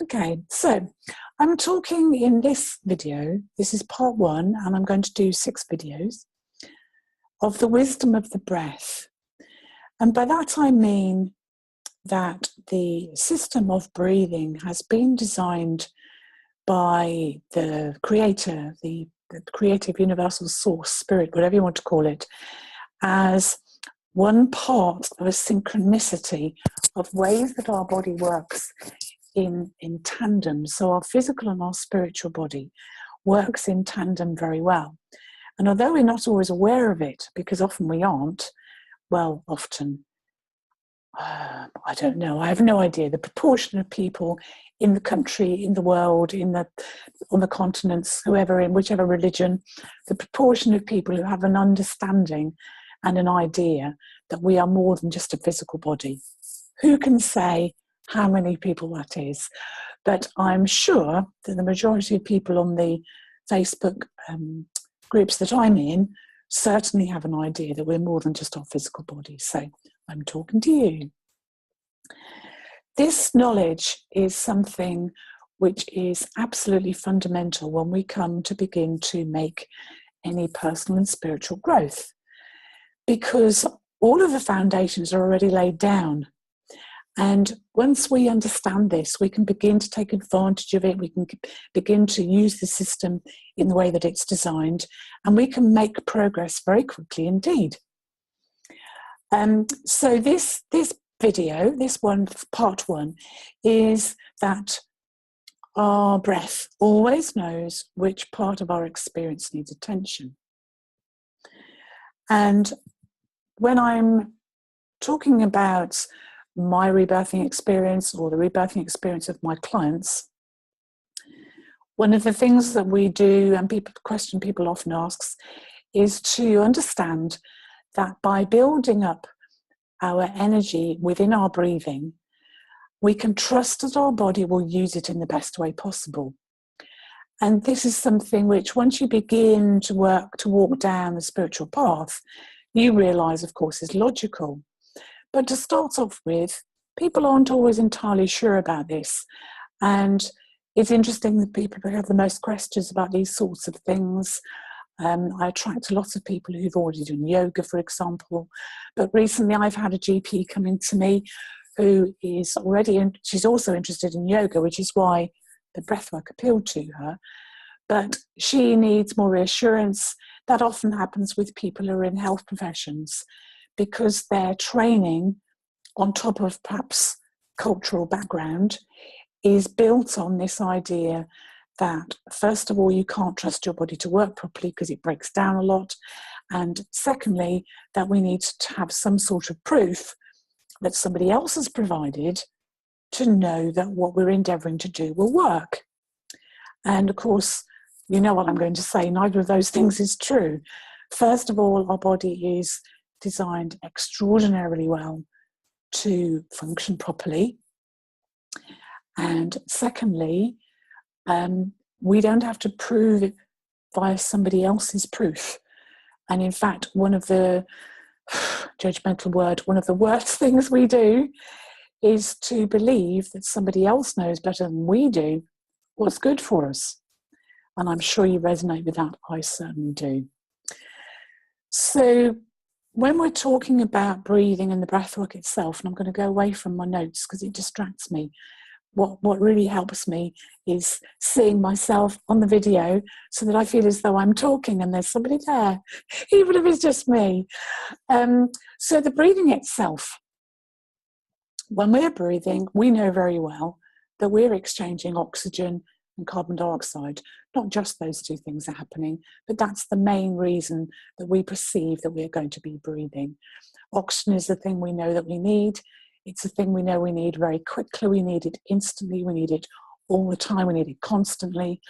Okay, so I'm talking in this video, this is part 1, and I'm going to do 6 videos of the wisdom of the breath. And by that I mean that the system of breathing has been designed by the creator, the creative universal source, spirit, whatever you want to call it, as one part of a synchronicity of ways that our body works in tandem. So our physical and our spiritual body works in tandem very well. And although we're not always aware of it, because often we aren't, well, often, I don't know, I have no idea, the proportion of people in the country, in the world, on the continents, whoever, in whichever religion, the proportion of people who have an understanding and an idea that we are more than just a physical body. Who can say how many people that is? But I'm sure that the majority of people on the Facebook groups that I'm in certainly have an idea that we're more than just our physical body. So I'm talking to you. This knowledge is something which is absolutely fundamental when we come to begin to make any personal and spiritual growth, because all of the foundations are already laid down. And once we understand this, we can begin to take advantage of it. We can begin to use the system in the way that it's designed, and we can make progress very quickly indeed. So this video, this one, part 1, is that our breath always knows which part of our experience needs attention. And when I'm talking about my rebirthing experience or the rebirthing experience of my clients, one of the things that we do, and question people often asks, is to understand that by building up our energy within our breathing, we can trust that our body will use it in the best way possible. And this is something which, once you begin to walk down the spiritual path, you realise, of course, is logical. But to start off with, people aren't always entirely sure about this. And it's interesting that people who have the most questions about these sorts of things. I attract a lot of people who've already done yoga, for example. But recently I've had a GP come in to me who is she's also interested in yoga, which is why the breathwork appealed to her. But she needs more reassurance. That often happens with people who are in health professions, because their training, on top of perhaps cultural background, is built on this idea that, first of all, you can't trust your body to work properly because it breaks down a lot. And secondly, that we need to have some sort of proof that somebody else has provided to know that what we're endeavouring to do will work. And of course, you know what I'm going to say, neither of those things is true. First of all, our body is designed extraordinarily well to function properly. And secondly, we don't have to prove it via somebody else's proof. And in fact, one of the worst things we do is to believe that somebody else knows better than we do what's good for us. And I'm sure you resonate with that. I certainly do. So when we're talking about breathing and the breathwork itself, and I'm going to go away from my notes because it distracts me, what really helps me is seeing myself on the video so that I feel as though I'm talking and there's somebody there, even if it's just me. So the breathing itself, when we're breathing, we know very well that we're exchanging oxygen and carbon dioxide. Not just those two things are happening, but that's the main reason that we perceive that we're going to be breathing. Oxygen is the thing we know that we need. It's the thing we know we need very quickly. We need it instantly. We need it all the time. We need it constantly.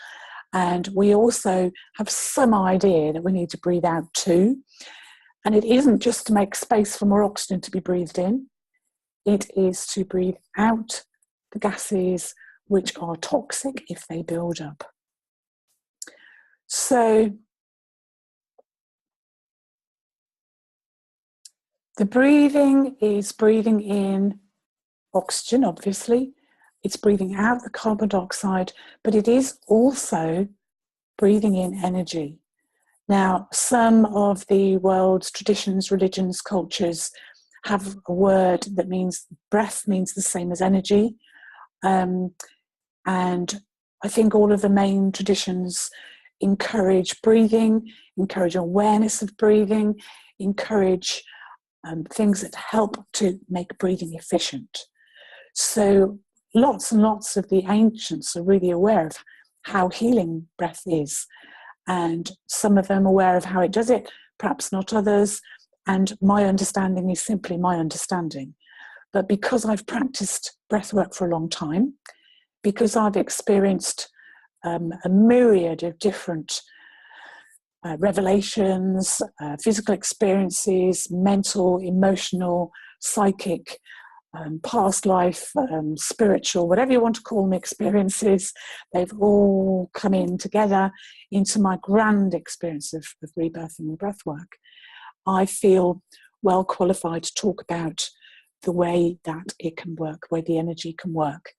And we also have some idea that we need to breathe out too. And it isn't just to make space for more oxygen to be breathed in. It is to breathe out the gases which are toxic if they build up. So the breathing is breathing in oxygen, obviously, it's breathing out the carbon dioxide, but it is also breathing in energy. Now, some of the world's traditions, religions, cultures have a word that means breath means the same as energy. And I think all of the main traditions encourage breathing, encourage awareness of breathing, encourage things that help to make breathing efficient. So lots and lots of the ancients are really aware of how healing breath is. And some of them are aware of how it does it, perhaps not others. And my understanding is simply my understanding. But because I've practiced breathwork for a long time, because I've experienced a myriad of different revelations, physical experiences, mental, emotional, psychic, past life, spiritual, whatever you want to call them, experiences, they've all come in together into my grand experience of rebirthing and breathwork. I feel well qualified to talk about the way that it can work, the way the energy can work.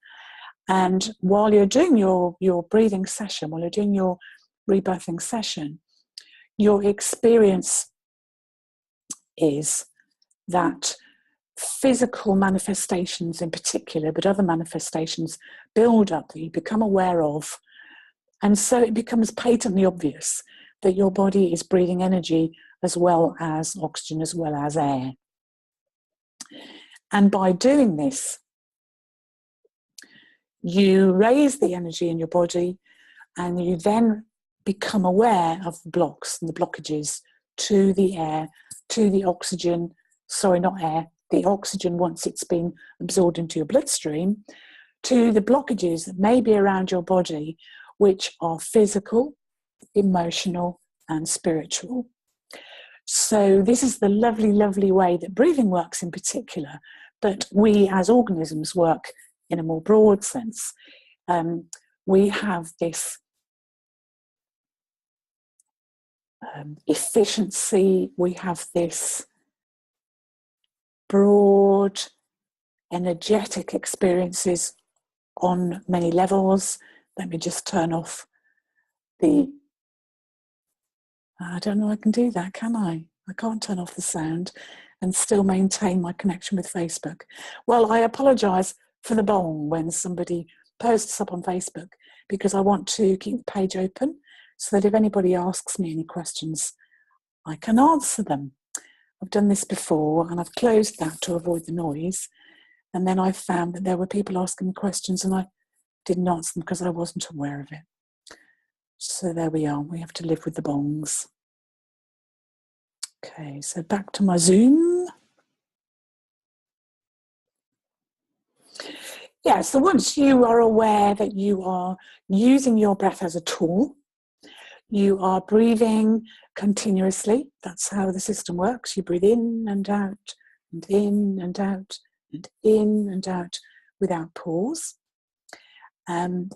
And while you're doing your breathing session, while you're doing your rebirthing session, your experience is that physical manifestations in particular, but other manifestations build up that you become aware of. And so it becomes patently obvious that your body is breathing energy as well as oxygen, as well as air. And by doing this, you raise the energy in your body, and you then become aware of the blocks and the blockages to the air, to the oxygen, sorry, not air, the oxygen once it's been absorbed into your bloodstream, to the blockages that may be around your body, which are physical, emotional, and spiritual. So this is the lovely, lovely way that breathing works in particular, but we as organisms work in a more broad sense. We have this efficiency, we have this broad, energetic experiences on many levels. Let me just turn off I don't know I can do that, can I? I can't turn off the sound and still maintain my connection with Facebook. Well, I apologise for the bong when somebody posts up on Facebook, because I want to keep the page open so that if anybody asks me any questions, I can answer them. I've done this before and I've closed that to avoid the noise. And then I found that there were people asking me questions and I didn't answer them because I wasn't aware of it. So there we are. We have to live with the bongs. Okay, so back to my Zoom. Yeah, so once you are aware that you are using your breath as a tool, you are breathing continuously. That's how the system works. You breathe in and out, and in and out, and in and out without pause.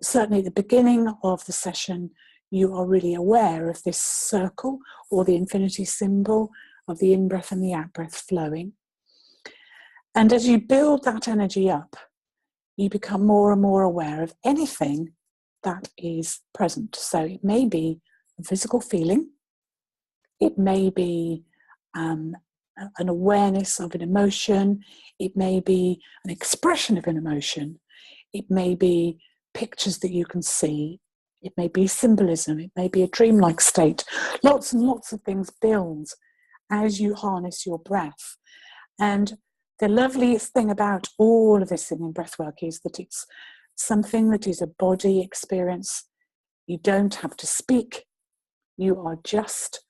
Certainly at the beginning of the session, you are really aware of this circle or the infinity symbol of the in-breath and the out-breath flowing. And as you build that energy up, you become more and more aware of anything that is present. So it may be a physical feeling, it may be an awareness of an emotion, it may be an expression of an emotion, it may be pictures that you can see, it may be symbolism, it may be a dreamlike state. Lots and lots of things build as you harness your breath. And the loveliest thing about all of this in breathwork is that it's something that is a body experience. You don't have to speak. You are just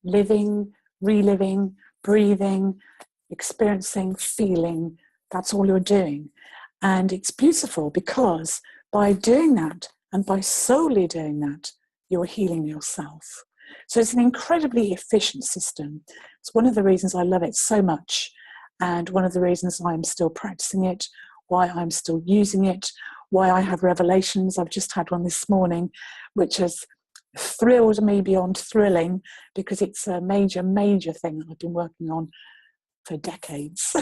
living, reliving, breathing, experiencing, feeling. That's all you're doing. And it's beautiful because by doing that and by solely doing that, you're healing yourself. So it's an incredibly efficient system. It's one of the reasons I love it so much, and one of the reasons I'm still practicing it, why I'm still using it, why I have revelations. I've just had one this morning, which has thrilled me beyond thrilling, because it's a major, major thing that I've been working on for decades.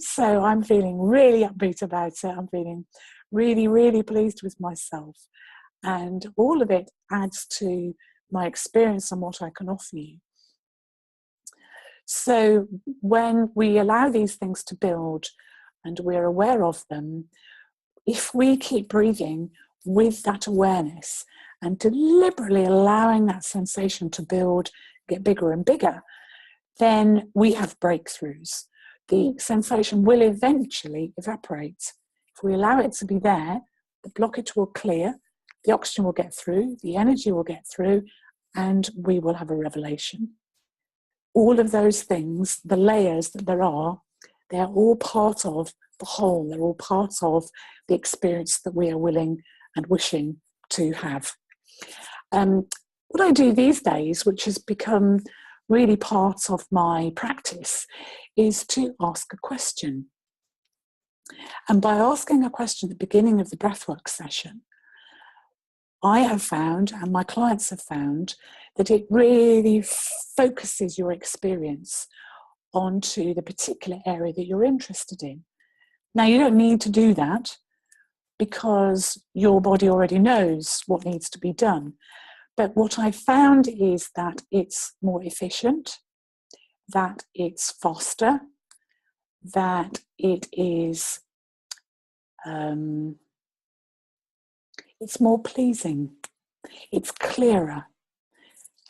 So I'm feeling really upbeat about it. I'm feeling really, really pleased with myself. And all of it adds to my experience and what I can offer you. So when we allow these things to build and we're aware of them, if we keep breathing with that awareness and deliberately allowing that sensation to build, get bigger and bigger, then we have breakthroughs. The sensation will eventually evaporate. If we allow it to be there, the blockage will clear, the oxygen will get through, the energy will get through, and we will have a revelation. All of those things, the layers that there are, they're all part of the whole. They're all part of the experience that we are willing and wishing to have. What I do these days, which has become really part of my practice, is to ask a question. And by asking a question at the beginning of the breathwork session, I have found, and my clients have found, that it really focuses your experience onto the particular area that you're interested in. Now, you don't need to do that because your body already knows what needs to be done. But what I found is that it's more efficient, that it's faster, that it is it's more pleasing, it's clearer,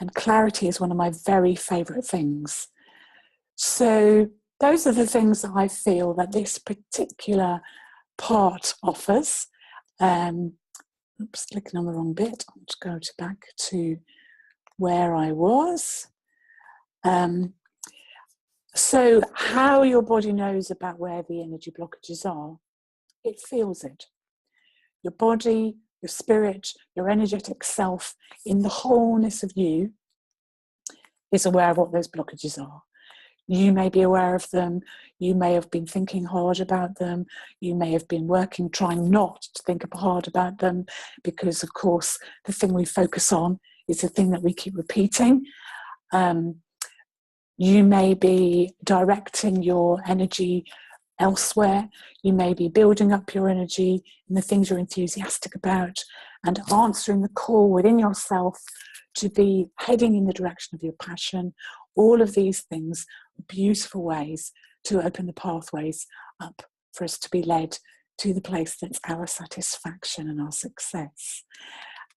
and clarity is one of my very favourite things. So those are the things that I feel that this particular part offers. Oops, clicking on the wrong bit. I'll just go back to where I was. So how your body knows about where the energy blockages are, it feels it. Your body, your spirit, your energetic self, in the wholeness of you, is aware of what those blockages are. You may be aware of them. You may have been thinking hard about them. You may have been trying not to think hard about them, because, of course, the thing we focus on is the thing that we keep repeating. You may be directing your energy elsewhere. You may be building up your energy in the things you're enthusiastic about and answering the call within yourself to be heading in the direction of your passion. All of these things are beautiful ways to open the pathways up for us to be led to the place that's our satisfaction and our success.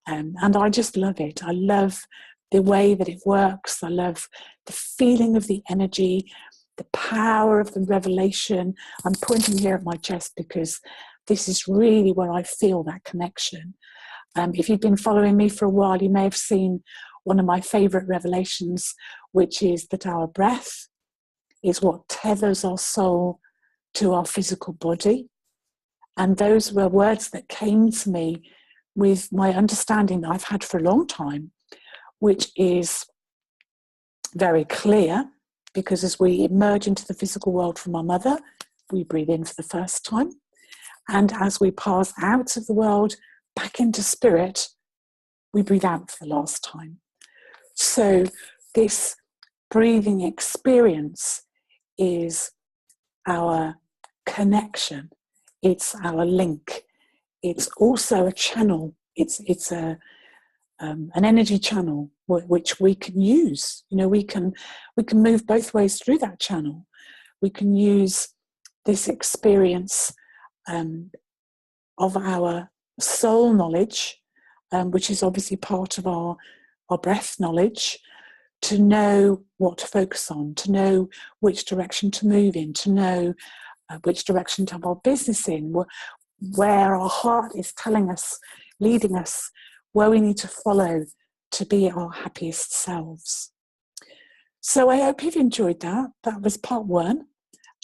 And I just love it. I love the way that it works. I love the feeling of the energy, the power of the revelation. I'm pointing here at my chest because this is really where I feel that connection. If you've been following me for a while, you may have seen one of my favourite revelations, which is that our breath is what tethers our soul to our physical body. And those were words that came to me with my understanding that I've had for a long time, which is very clear, because as we emerge into the physical world from our mother, we breathe in for the first time. And as we pass out of the world back into spirit, we breathe out for the last time. So this breathing experience is our connection. It's our link. It's also a channel. It's an energy channel which we can use. You know, we can move both ways through that channel. We can use this experience of our soul knowledge, which is obviously part of our breath knowledge, to know what to focus on, to know which direction to move in, to know which direction to have our business in, where our heart is telling us, leading us, where we need to follow to be our happiest selves. So I hope you've enjoyed that. That was part 1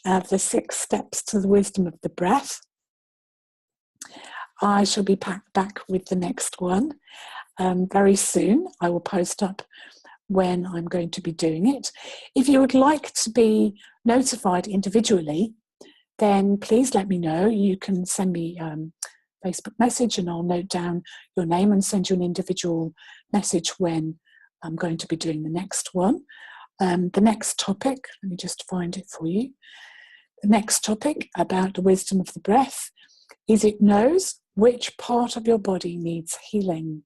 of the 6 steps to the wisdom of the breath. I shall be back with the next one very soon. I will post up when I'm going to be doing it. If you would like to be notified individually, then please let me know. You can send me a Facebook message and I'll note down your name and send you an individual message when I'm going to be doing the next one. The next topic, let me just find it for you. The next topic about the wisdom of the breath is it knows which part of your body needs healing.